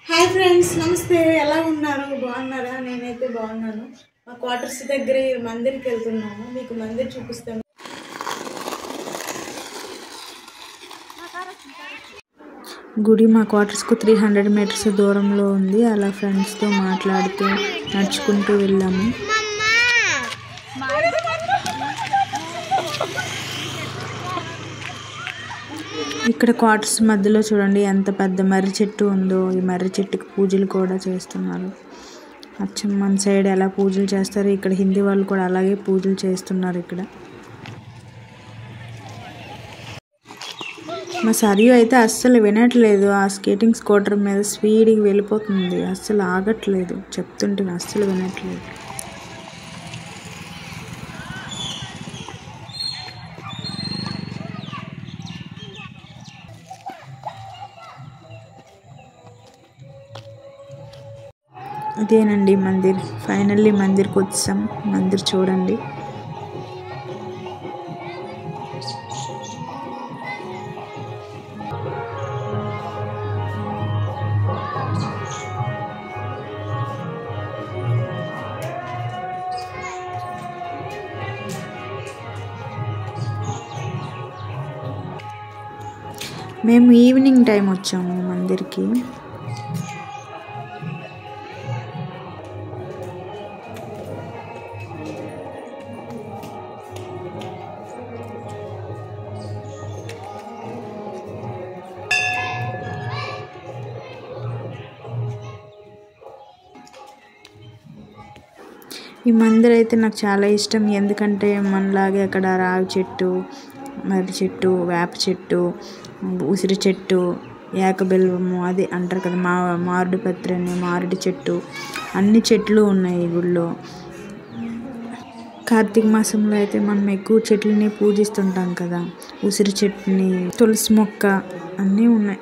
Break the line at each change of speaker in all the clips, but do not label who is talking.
Hi friends, నమస్తే. ఎలా ఉన్నారు? బాగున్నారా? నేనైతే బాగున్నాను. మా క్వార్టర్స్ దగ్గర మందిర్కి వెళ్తున్నాము. మీకు మందిర్ చూపిస్తాను. గుడి మా క్వార్టర్స్కు 300 మీటర్స్ దూరంలో ఉంది. అలా ఫ్రెండ్స్తో మాట్లాడుతూ నడుచుకుంటూ వెళ్ళాము. ఇక్కడ క్వార్టర్స్ మధ్యలో చూడండి ఎంత పెద్ద మర్రి చెట్టు ఉందో. ఈ మర్రి చెట్టుకి పూజలు కూడా చేస్తున్నారు. అచ్చం మన సైడ్ ఎలా పూజలు చేస్తారు, ఇక్కడ హిందీ వాళ్ళు కూడా అలాగే పూజలు చేస్తున్నారు. ఇక్కడ మా సరియు అయితే అస్సలు వినట్లేదు. ఆ స్కేటింగ్ స్కూటర్ మీద స్పీడ్గా వెళ్ళిపోతుంది, అస్సలు ఆగట్లేదు. చెప్తుంటే అస్సలు వినట్లేదు. ఇదేనండి మందిర్. ఫైనల్లీ మందిర్కి వచ్చాం. మందిర్ చూడండి. మేము ఈవినింగ్ టైం వచ్చాము మందిర్కి. ఈ మందిర్ అయితే నాకు చాలా ఇష్టం. ఎందుకంటే మనలాగే అక్కడ రావి చెట్టు, మర్రి చెట్టు, వేప చెట్టు, ఉసిరి చెట్టు, ఏకబెల్వము అది అంటారు కదా, మామిడి పత్రని, మామిడి చెట్టు, అన్ని చెట్లు ఉన్నాయి ఈ గుడిలో. కార్తీక మాసంలో అయితే మనం ఎక్కువ చెట్లని పూజిస్తుంటాం కదా. ఉసిరి చెట్టుని, తులసి మొక్క అన్నీ ఉన్నాయి.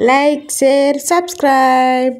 Like, share, subscribe.